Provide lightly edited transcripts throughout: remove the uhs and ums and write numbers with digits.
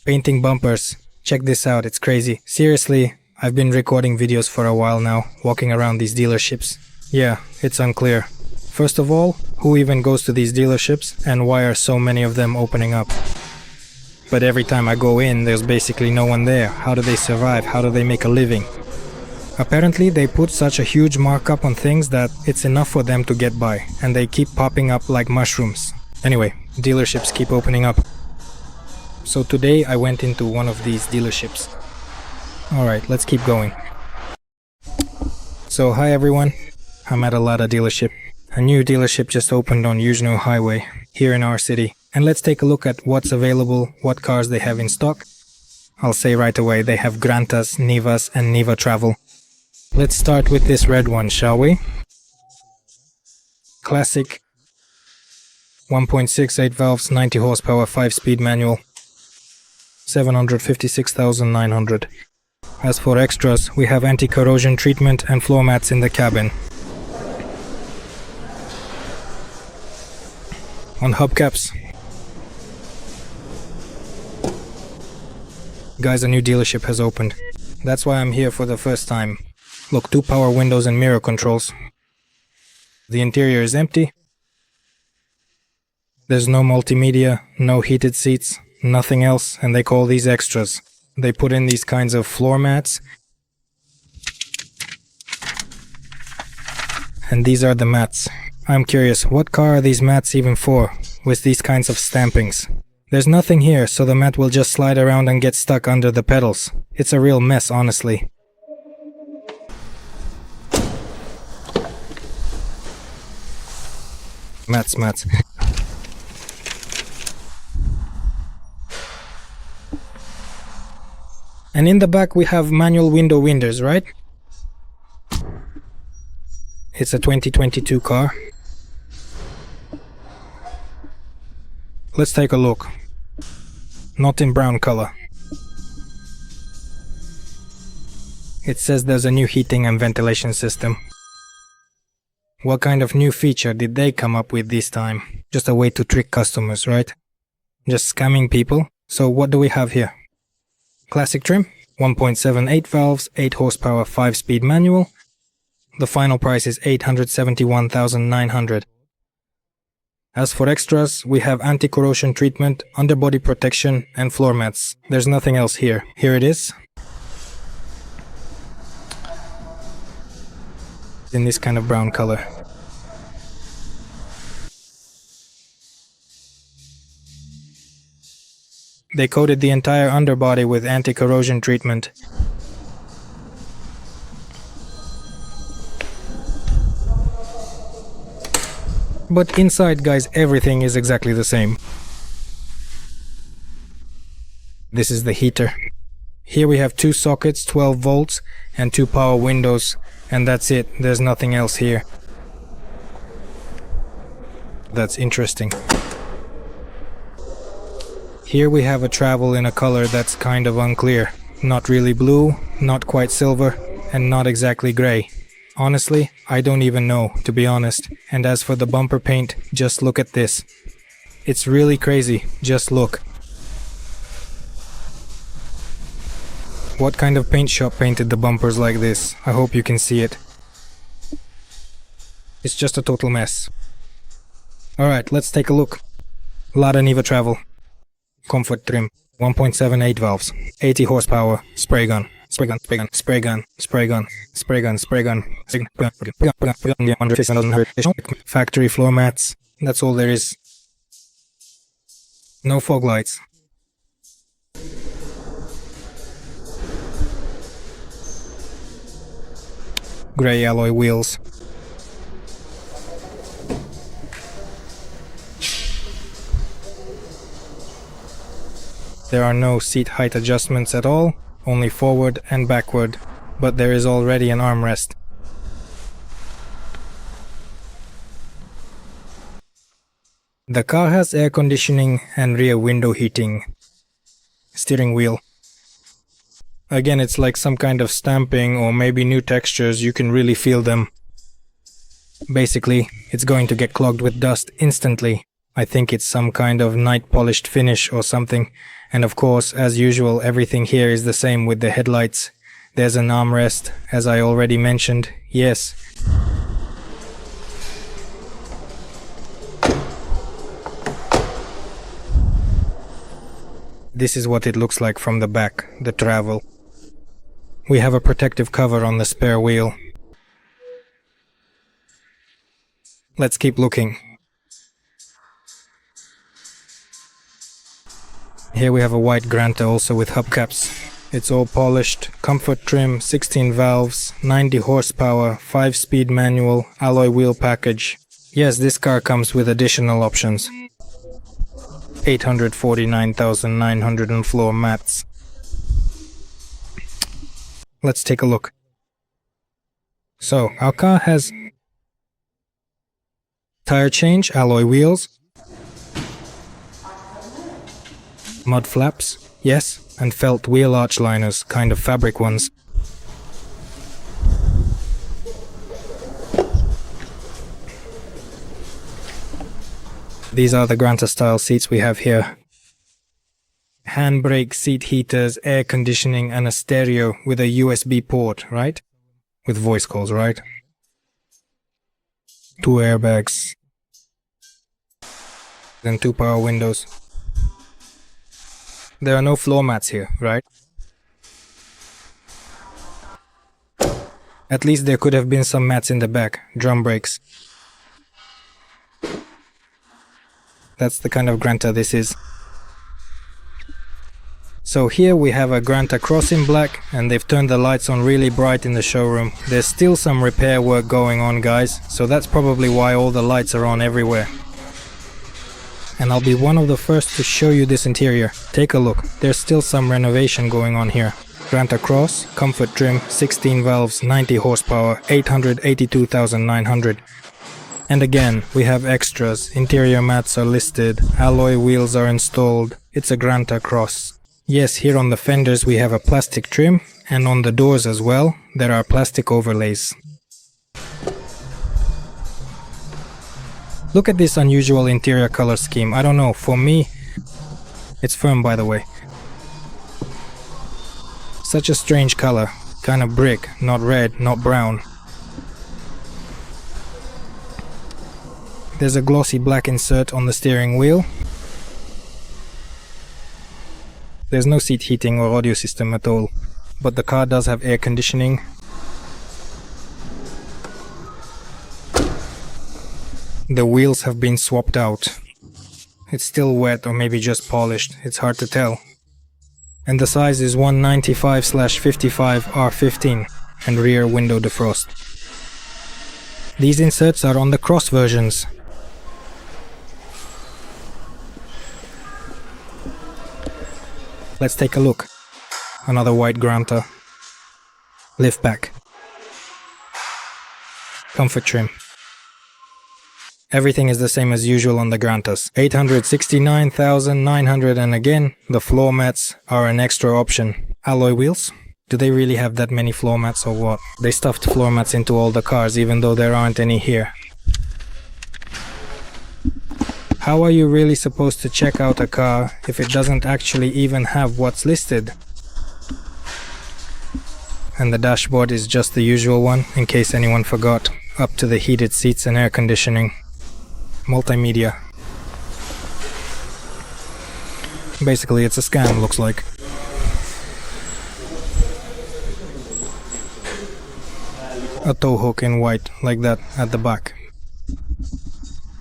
Painting bumpers. Check this out, it's crazy. Seriously, I've been recording videos for a while now, walking around these dealerships. Yeah, it's unclear. First of all, who even goes to these dealerships and why are so many of them opening up? But every time I go in, there's basically no one there. How do they survive? How do they make a living? Apparently, they put such a huge markup on things that it's enough for them to get by, and they keep popping up like mushrooms. Anyway, dealerships keep opening up. So today I went into one of these dealerships. Alright, let's keep going. So hi everyone, I'm at a Lada dealership. A new dealership just opened on Yuzhno Highway, here in our city. And let's take a look at what's available, what cars they have in stock. I'll say right away, they have Grantas, Nivas and Niva Travel. Let's start with this red one, shall we? Classic 1.68 valves, 90 horsepower, 5-speed manual. 756,900. As for extras, we have anti-corrosion treatment and floor mats in the cabin. On hubcaps. Guys, a new dealership has opened. That's why I'm here for the first time. Look, 2 power windows and mirror controls. The interior is empty. There's no multimedia, no heated seats, nothing else, and they call these extras. They put in these kinds of floor mats. And these are the mats. I'm curious, what car are these mats even for, with these kinds of stampings? There's nothing here, so the mat will just slide around and get stuck under the pedals. It's a real mess, honestly. Mats. And in the back we have manual window winders, right? It's a 2022 car. Let's take a look. Not in brown color. It says there's a new heating and ventilation system. What kind of new feature did they come up with this time? Just a way to trick customers, right? Just scamming people. So what do we have here? Classic trim, 1.78 valves, 8 horsepower, 5-speed manual. The final price is 871,900. As for extras, we have anti-corrosion treatment, underbody protection and floor mats. There's nothing else here. Here it is. In this kind of brown color. They coated the entire underbody with anti-corrosion treatment. But inside, guys, everything is exactly the same. This is the heater. Here we have 2 sockets, 12 volts, and 2 power windows, and that's it. There's nothing else here. That's interesting. Here we have a travel in a color that's kind of unclear. Not really blue, not quite silver, and not exactly gray. Honestly, I don't even know, to be honest. And as for the bumper paint, just look at this. It's really crazy, just look. What kind of paint shop painted the bumpers like this? I hope you can see it. It's just a total mess. Alright, let's take a look. Lada Niva Travel. Comfort trim. 1.78 valves. 80 horsepower. Spray gun. Factory floor mats. That's all there is. No fog lights. Grey alloy wheels. There are no seat height adjustments at all, only forward and backward, but there is already an armrest. The car has air conditioning and rear window heating. Steering wheel. Again, it's like some kind of stamping or maybe new textures, you can really feel them. Basically, it's going to get clogged with dust instantly. I think it's some kind of night polished finish or something, And of course, as usual, everything here is the same with the headlights. There's an armrest, as I already mentioned. Yes. This is what it looks like from the back, the travel. We have a protective cover on the spare wheel. Let's keep looking. Here we have a white Granta also with hubcaps. It's all polished, comfort trim, 16 valves, 90 horsepower, 5-speed manual, alloy wheel package. Yes, this car comes with additional options. 849,900 on floor mats. Let's take a look. So, our car has tire change, alloy wheels, mud flaps, yes, and felt wheel arch liners, kind of fabric ones. These are the Granta style seats we have here. Handbrake, seat heaters, air conditioning, and a stereo with a USB port, right? With voice calls, right? 2 airbags. Then 2 power windows. There are no floor mats here, right? At least there could have been some mats in the back, drum brakes. That's the kind of Granta this is. So here we have a Granta Cross in black, and they've turned the lights on really bright in the showroom. There's still some repair work going on, guys, so that's probably why all the lights are on everywhere. And I'll be one of the first to show you this interior. Take a look, there's still some renovation going on here. Granta Cross, comfort trim, 16 valves, 90 horsepower, 882,900. And again, we have extras, interior mats are listed, alloy wheels are installed. It's a Granta Cross. Yes, here on the fenders we have a plastic trim, and on the doors as well, there are plastic overlays. Look at this unusual interior color scheme. I don't know, for me, it's firm by the way. Such a strange color, kind of brick, not red, not brown. There's a glossy black insert on the steering wheel. There's no seat heating or audio system at all, but the car does have air conditioning. The wheels have been swapped out. It's still wet or maybe just polished, it's hard to tell. And the size is 195/55 R15 and rear window defrost. These inserts are on the Cross versions. Let's take a look. Another white Granta. Liftback. Comfort trim. Everything is the same as usual on the Grantas. 869,900, and again, the floor mats are an extra option. Alloy wheels? Do they really have that many floor mats or what? They stuffed floor mats into all the cars even though there aren't any here. How are you really supposed to check out a car if it doesn't actually even have what's listed? And the dashboard is just the usual one, in case anyone forgot. Up to the heated seats and air conditioning. Multimedia. Basically it's a scam, looks like. A tow hook in white, like that, at the back.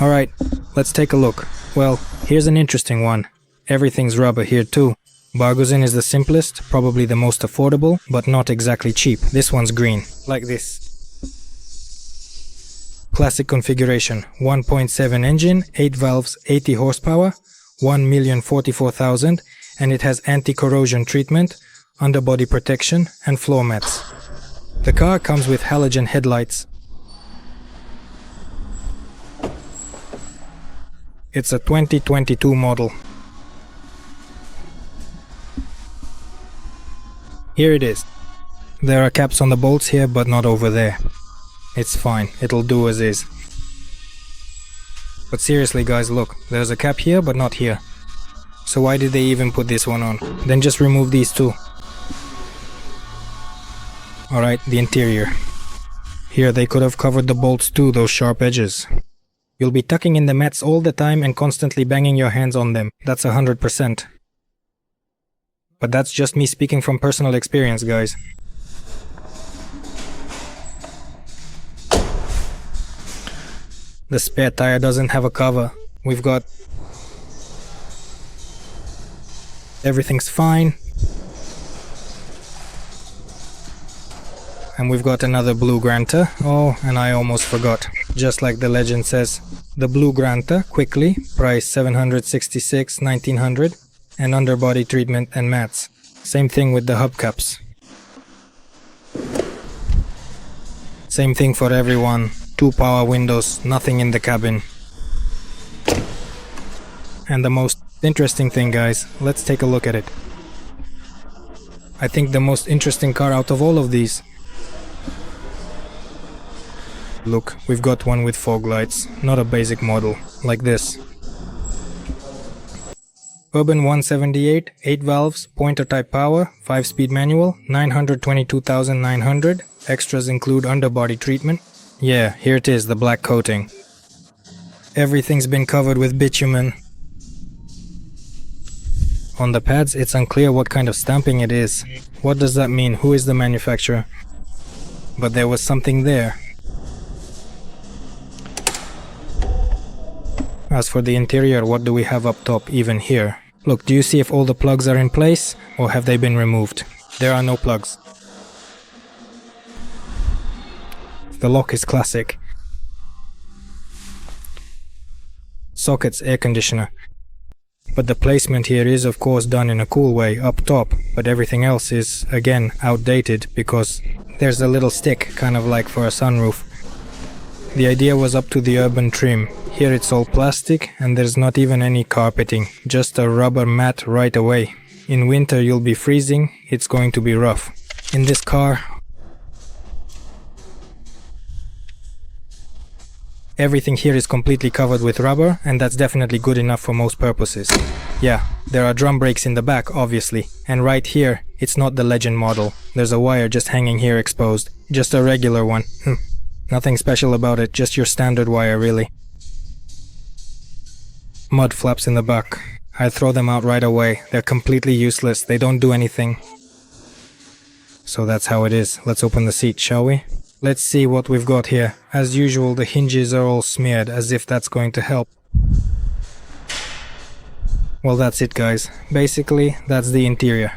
Alright, let's take a look. Well, here's an interesting one. Everything's rubber here too. Bargozin is the simplest, probably the most affordable, but not exactly cheap. This one's green, like this. Classic configuration, 1.7 engine, 8 valves, 80 horsepower, 1,044,000, and it has anti-corrosion treatment, underbody protection, and floor mats. The car comes with halogen headlights. It's a 2022 model. Here it is. There are caps on the bolts here, but not over there. It's fine, it'll do as is. But seriously guys, look, there's a cap here, but not here. So why did they even put this one on? Then just remove these two. Alright, the interior. Here they could have covered the bolts too, those sharp edges. You'll be tucking in the mats all the time and constantly banging your hands on them. That's 100%. But that's just me speaking from personal experience, guys. The spare tire doesn't have a cover. We've got... everything's fine. And we've got another blue Granta. Oh, and I almost forgot. Just like the legend says, the blue Granta, quickly, price 766, 1900, and underbody treatment and mats. Same thing with the hubcaps. Same thing for everyone. 2 power windows, nothing in the cabin. And the most interesting thing, guys, let's take a look at it. I think the most interesting car out of all of these. Look, we've got one with fog lights, not a basic model, like this. Urban 178, 8 valves, pointer type power, 5-speed manual, 922,900. Extras include underbody treatment. Yeah, here it is, the black coating. Everything's been covered with bitumen. On the pads, it's unclear what kind of stamping it is. What does that mean? Who is the manufacturer? But there was something there. As for the interior, what do we have up top, even here? Look, do you see if all the plugs are in place, or have they been removed? There are no plugs. The lock is classic. Sockets, air conditioner. But the placement here is of course done in a cool way, up top, but everything else is, again, outdated because there's a little stick, kind of like for a sunroof. The idea was up to the urban trim. Here it's all plastic and there's not even any carpeting, just a rubber mat right away. In winter you'll be freezing, it's going to be rough. In this car, everything here is completely covered with rubber, and that's definitely good enough for most purposes. Yeah, there are drum brakes in the back, obviously, and right here, it's not the Legend model. There's a wire just hanging here exposed. Just a regular one. Nothing special about it, just your standard wire, really. Mud flaps in the back. I throw them out right away. They're completely useless, they don't do anything. So that's how it is. Let's open the seat, shall we? Let's see what we've got here. As usual, the hinges are all smeared, as if that's going to help. Well, that's it, guys. Basically, that's the interior.